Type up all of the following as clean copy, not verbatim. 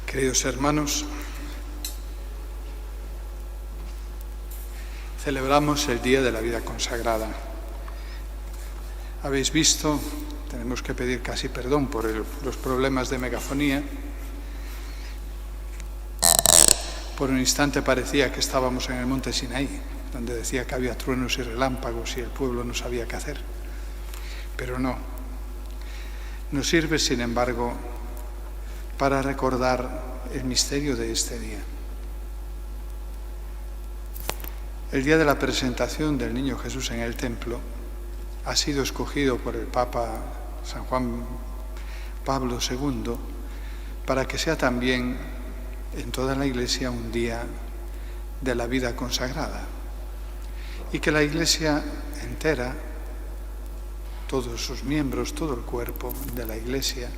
Queridos hermanos, celebramos el Día de la Vida Consagrada. Habéis visto, tenemos que pedir casi perdón por los problemas de megafonía. Por un instante parecía que estábamos en el monte Sinaí, donde decía que había truenos y relámpagos y el pueblo no sabía qué hacer. Pero no. Nos sirve, sin embargo, para recordar el misterio de este día. El día de la presentación del Niño Jesús en el templo ha sido escogido por el Papa San Juan Pablo II para que sea también en toda la Iglesia un día de la vida consagrada y que la Iglesia entera, todos sus miembros, todo el cuerpo de la Iglesia,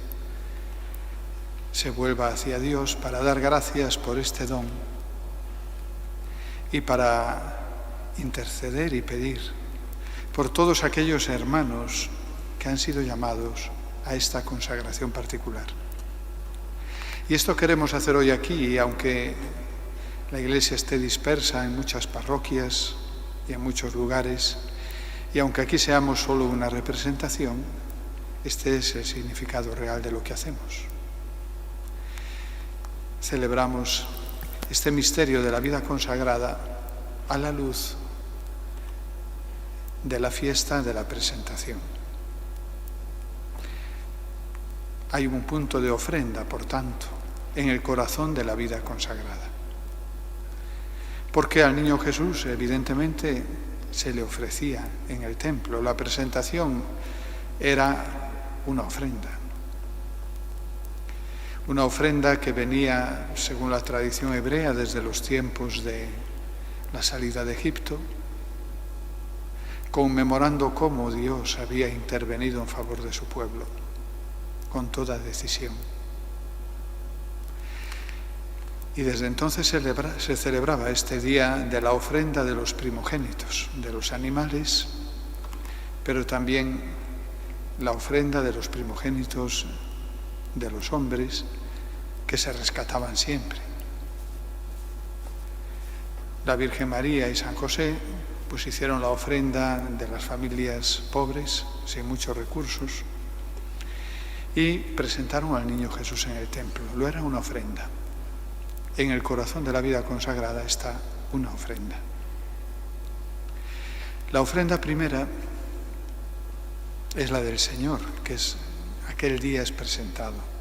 se vuelva hacia Dios para dar gracias por este don y para interceder y pedir por todos aquellos hermanos que han sido llamados a esta consagración particular. Y esto queremos hacer hoy aquí, y aunque la Iglesia esté dispersa en muchas parroquias y en muchos lugares, y aunque aquí seamos solo una representación, este es el significado real de lo que hacemos. Celebramos este misterio de la vida consagrada a la luz de la fiesta de la presentación. Hay un punto de ofrenda, por tanto, en el corazón de la vida consagrada. Porque al niño Jesús, evidentemente, se le ofrecía en el templo. La presentación era una ofrenda. Una ofrenda que venía, según la tradición hebrea, desde los tiempos de la salida de Egipto, conmemorando cómo Dios había intervenido en favor de su pueblo, con toda decisión. Y desde entonces se celebraba este día de la ofrenda de los primogénitos, de los animales, pero también la ofrenda de los primogénitos de los hombres que se rescataban siempre. La Virgen María y San José pues hicieron la ofrenda de las familias pobres, sin muchos recursos, y presentaron al niño Jesús en el templo. Lo era una ofrenda. En el corazón de la vida consagrada está una ofrenda. La ofrenda primera es la del Señor, que es aquel día es presentado.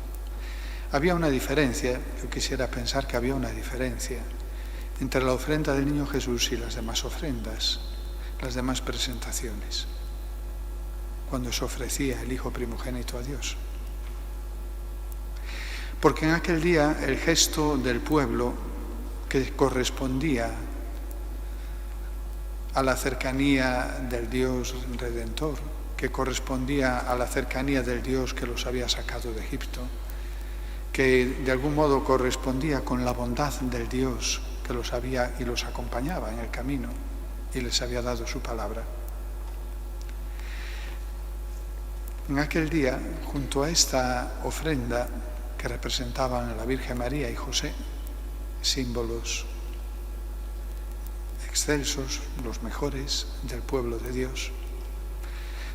Había una diferencia, yo quisiera pensar que había una diferencia entre la ofrenda del niño Jesús y las demás ofrendas, las demás presentaciones, cuando se ofrecía el Hijo primogénito a Dios. Porque en aquel día el gesto del pueblo que correspondía a la cercanía del Dios Redentor, que correspondía a la cercanía del Dios que los había sacado de Egipto, que de algún modo correspondía con la bondad del Dios que los había y los acompañaba en el camino y les había dado su palabra. En aquel día, junto a esta ofrenda que representaban a la Virgen María y José, símbolos excelsos, los mejores del pueblo de Dios,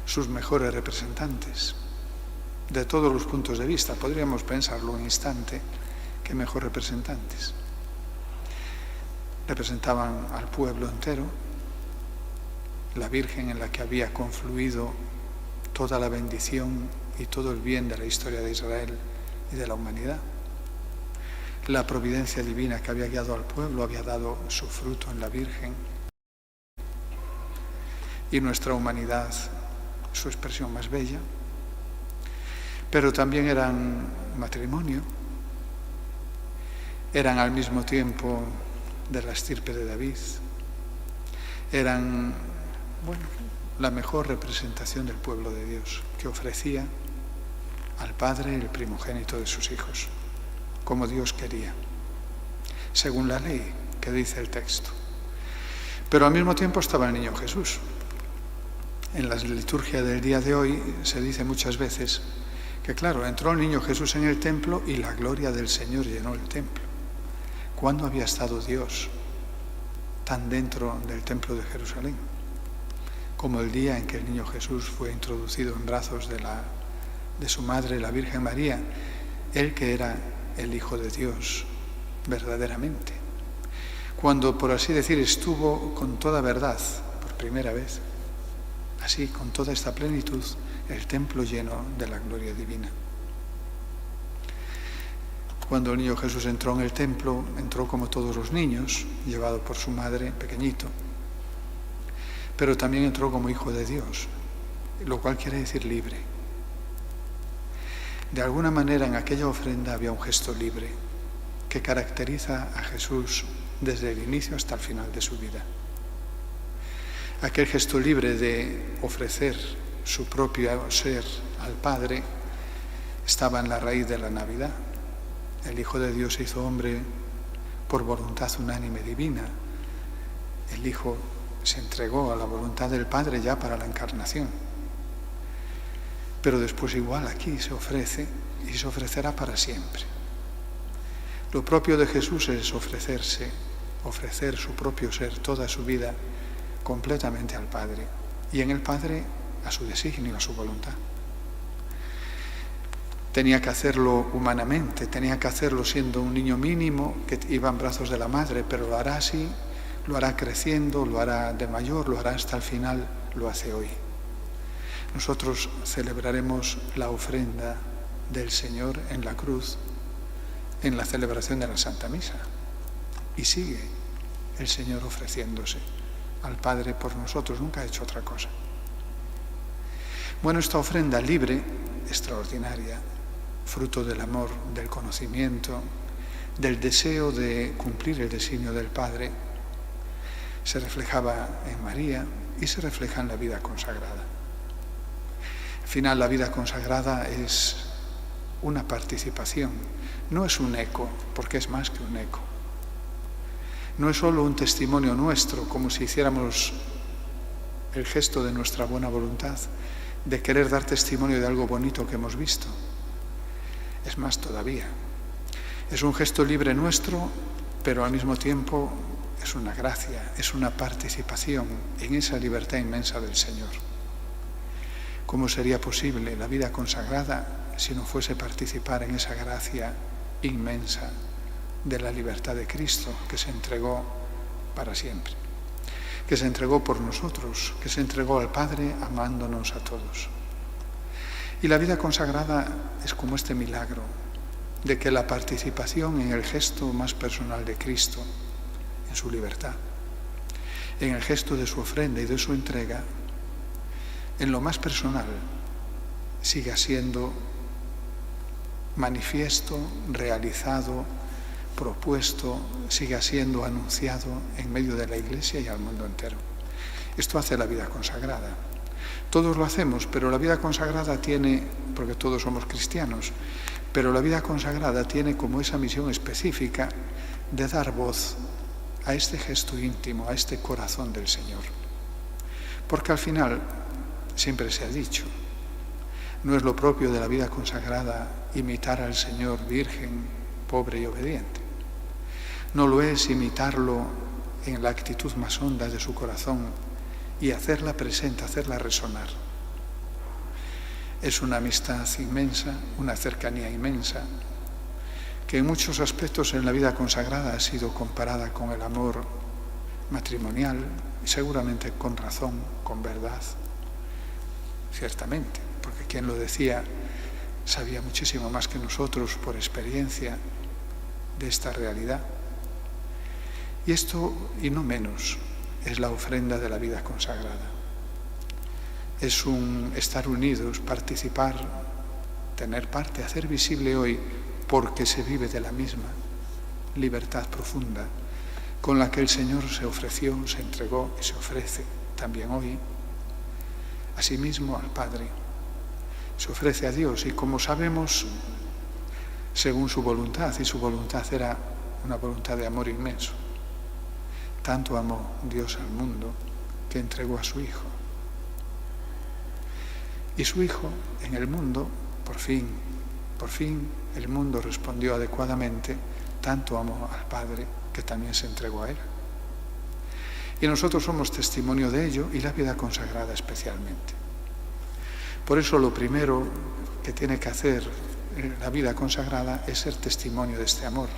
sus mejores representantes, de todos los puntos de vista, podríamos pensarlo un instante, qué mejor representantes. Representaban al pueblo entero, la Virgen en la que había confluido toda la bendición y todo el bien de la historia de Israel y de la humanidad. La providencia divina que había guiado al pueblo había dado su fruto en la Virgen, y nuestra humanidad, su expresión más bella. Pero también eran matrimonio, eran al mismo tiempo de la estirpe de David, eran, la mejor representación del pueblo de Dios, que ofrecía al Padre el primogénito de sus hijos, como Dios quería, según la ley que dice el texto. Pero al mismo tiempo estaba el niño Jesús. En la liturgia del día de hoy se dice muchas veces Que claro, entró el niño Jesús en el templo y la gloria del Señor llenó el templo. ¿Cuándo había estado Dios tan dentro del templo de Jerusalén? Como el día en que el niño Jesús fue introducido en brazos de su madre, la Virgen María, él que era el Hijo de Dios verdaderamente. Cuando, por así decir, estuvo con toda verdad, por primera vez, así, con toda esta plenitud, el templo lleno de la gloria divina. Cuando el niño Jesús entró en el templo, entró como todos los niños, llevado por su madre, pequeñito, pero también entró como hijo de Dios, lo cual quiere decir libre. De alguna manera en aquella ofrenda había un gesto libre que caracteriza a Jesús desde el inicio hasta el final de su vida. Aquel gesto libre de ofrecer su propio ser al Padre estaba en la raíz de la Navidad. El Hijo de Dios se hizo hombre por voluntad unánime divina. El Hijo se entregó a la voluntad del Padre ya para la encarnación. Pero después igual aquí se ofrece y se ofrecerá para siempre. Lo propio de Jesús es ofrecerse, ofrecer su propio ser, toda su vida, completamente al Padre. Y en el Padre a su designio, a su voluntad. Tenía que hacerlo humanamente, tenía que hacerlo siendo un niño mínimo que iba en brazos de la madre, pero lo hará así, lo hará creciendo, lo hará de mayor, lo hará hasta el final, lo hace hoy. Nosotros celebraremos la ofrenda del Señor en la cruz, en la celebración de la Santa Misa. Y sigue el Señor ofreciéndose al Padre por nosotros, nunca ha hecho otra cosa. Bueno, esta ofrenda libre, extraordinaria, fruto del amor, del conocimiento, del deseo de cumplir el designio del Padre, se reflejaba en María y se refleja en la vida consagrada. Al final, la vida consagrada es una participación, no es un eco, porque es más que un eco. No es solo un testimonio nuestro, como si hiciéramos el gesto de nuestra buena voluntad, de querer dar testimonio de algo bonito que hemos visto. Es más todavía. Es un gesto libre nuestro, pero al mismo tiempo es una gracia, es una participación en esa libertad inmensa del Señor. ¿Cómo sería posible la vida consagrada si no fuese participar en esa gracia inmensa de la libertad de Cristo, que se entregó para siempre? Que se entregó por nosotros, que se entregó al Padre amándonos a todos. Y la vida consagrada es como este milagro de que la participación en el gesto más personal de Cristo, en su libertad, en el gesto de su ofrenda y de su entrega, en lo más personal, siga siendo manifiesto, realizado, propuesto, siga siendo anunciado en medio de la Iglesia y al mundo entero. Esto hace la vida consagrada. Todos lo hacemos, pero la vida consagrada tiene, porque todos somos cristianos, pero la vida consagrada tiene como esa misión específica de dar voz a este gesto íntimo, a este corazón del Señor. Porque al final, siempre se ha dicho, no es lo propio de la vida consagrada imitar al Señor virgen, pobre y obediente. No lo es imitarlo en la actitud más honda de su corazón y hacerla presente, hacerla resonar. Es una amistad inmensa, una cercanía inmensa, que en muchos aspectos en la vida consagrada ha sido comparada con el amor matrimonial, y seguramente con razón, con verdad, ciertamente, porque quien lo decía sabía muchísimo más que nosotros por experiencia de esta realidad. Y esto, y no menos, es la ofrenda de la vida consagrada. Es un estar unidos, participar, tener parte, hacer visible hoy, porque se vive de la misma libertad profunda con la que el Señor se ofreció, se entregó y se ofrece también hoy a sí mismo al Padre. Se ofrece a Dios y, como sabemos, según su voluntad, y su voluntad era una voluntad de amor inmenso. Tanto amó Dios al mundo que entregó a su Hijo. Y su Hijo en el mundo por fin el mundo respondió adecuadamente, tanto amó al Padre que también se entregó a Él. Y nosotros somos testimonio de ello, y la vida consagrada especialmente. Por eso lo primero que tiene que hacer la vida consagrada es ser testimonio de este amor.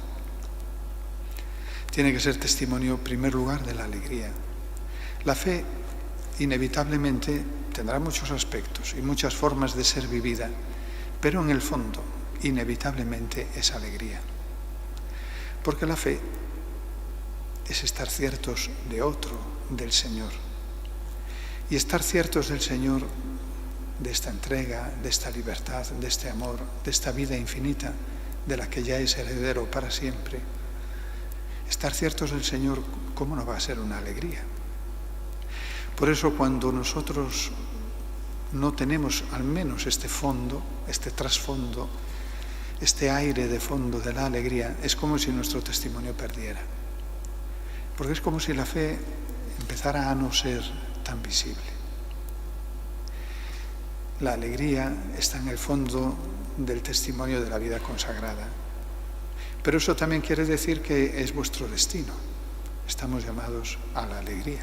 Tiene que ser testimonio, en primer lugar, de la alegría. La fe, inevitablemente, tendrá muchos aspectos y muchas formas de ser vivida, pero en el fondo, inevitablemente, es alegría. Porque la fe es estar ciertos de otro, del Señor. Y estar ciertos del Señor, de esta entrega, de esta libertad, de este amor, de esta vida infinita, de la que ya es heredero para siempre. Estar ciertos del Señor, ¿cómo no va a ser una alegría? Por eso, cuando nosotros no tenemos al menos este fondo, este trasfondo, este aire de fondo de la alegría, es como si nuestro testimonio perdiera. Porque es como si la fe empezara a no ser tan visible. La alegría está en el fondo del testimonio de la vida consagrada. Pero eso también quiere decir que es vuestro destino. Estamos llamados a la alegría,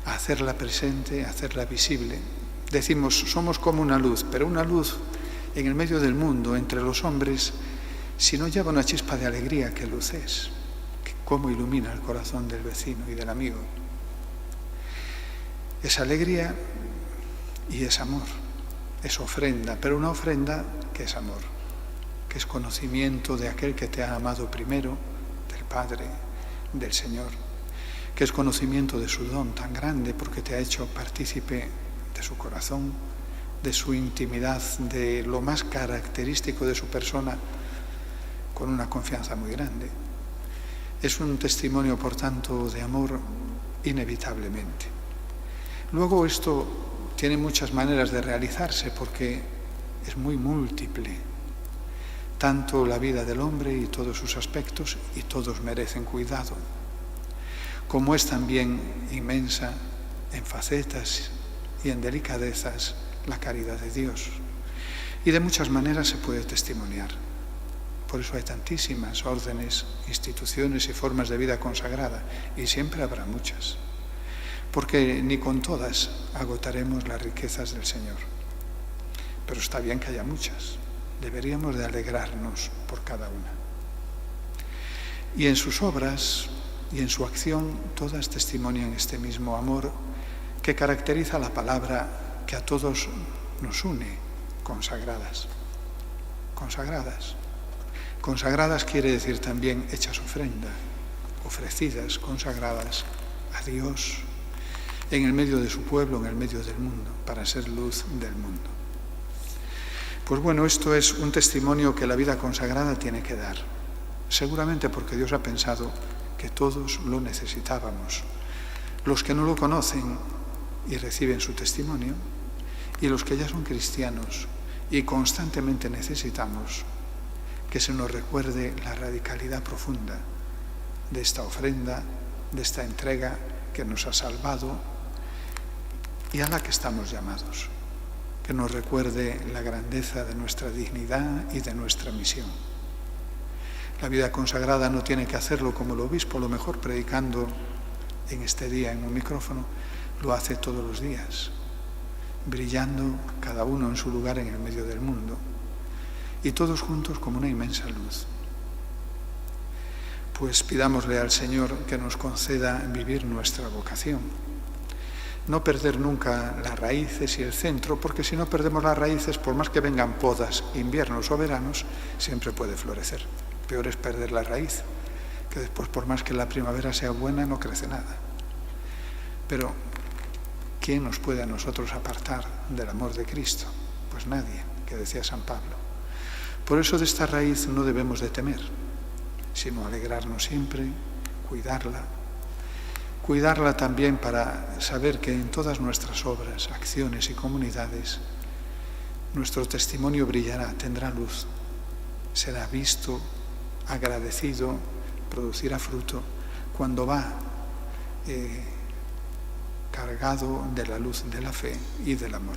a hacerla presente, a hacerla visible. Decimos, somos como una luz, pero una luz en el medio del mundo, entre los hombres, si no lleva una chispa de alegría, ¿qué luz es? ¿Cómo ilumina el corazón del vecino y del amigo? Es alegría y es amor, es ofrenda, pero una ofrenda que es amor, que es conocimiento de aquel que te ha amado primero, del Padre, del Señor, que es conocimiento de su don tan grande porque te ha hecho partícipe de su corazón, de su intimidad, de lo más característico de su persona, con una confianza muy grande. Es un testimonio, por tanto, de amor inevitablemente. Luego esto tiene muchas maneras de realizarse porque es muy múltiple, tanto la vida del hombre y todos sus aspectos, y todos merecen cuidado, como es también inmensa en facetas y en delicadezas la caridad de Dios. Y de muchas maneras se puede testimoniar. Por eso hay tantísimas órdenes, instituciones y formas de vida consagrada, y siempre habrá muchas, porque ni con todas agotaremos las riquezas del Señor. Pero está bien que haya muchas, deberíamos de alegrarnos por cada una. Y en sus obras y en su acción, todas testimonian este mismo amor que caracteriza la palabra que a todos nos une, consagradas. Consagradas. Consagradas quiere decir también hechas ofrenda, ofrecidas, consagradas a Dios en el medio de su pueblo, en el medio del mundo, para ser luz del mundo. Pues bueno, esto es un testimonio que la vida consagrada tiene que dar, seguramente porque Dios ha pensado que todos lo necesitábamos, los que no lo conocen y reciben su testimonio, y los que ya son cristianos y constantemente necesitamos que se nos recuerde la radicalidad profunda de esta ofrenda, de esta entrega que nos ha salvado y a la que estamos llamados, que nos recuerde la grandeza de nuestra dignidad y de nuestra misión. La vida consagrada no tiene que hacerlo como el obispo, lo mejor predicando en este día en un micrófono, lo hace todos los días, brillando cada uno en su lugar en el medio del mundo, y todos juntos como una inmensa luz. Pues pidámosle al Señor que nos conceda vivir nuestra vocación, no perder nunca las raíces y el centro, porque si no perdemos las raíces, por más que vengan podas, inviernos o veranos, siempre puede florecer. Peor es perder la raíz, que después, por más que la primavera sea buena, no crece nada. Pero ¿quién nos puede a nosotros apartar del amor de Cristo? Pues nadie, que decía San Pablo. Por eso de esta raíz no debemos de temer, sino alegrarnos siempre, cuidarla también para saber que en todas nuestras obras, acciones y comunidades, nuestro testimonio brillará, tendrá luz, será visto, agradecido, producirá fruto, cuando va cargado de la luz de la fe y del amor.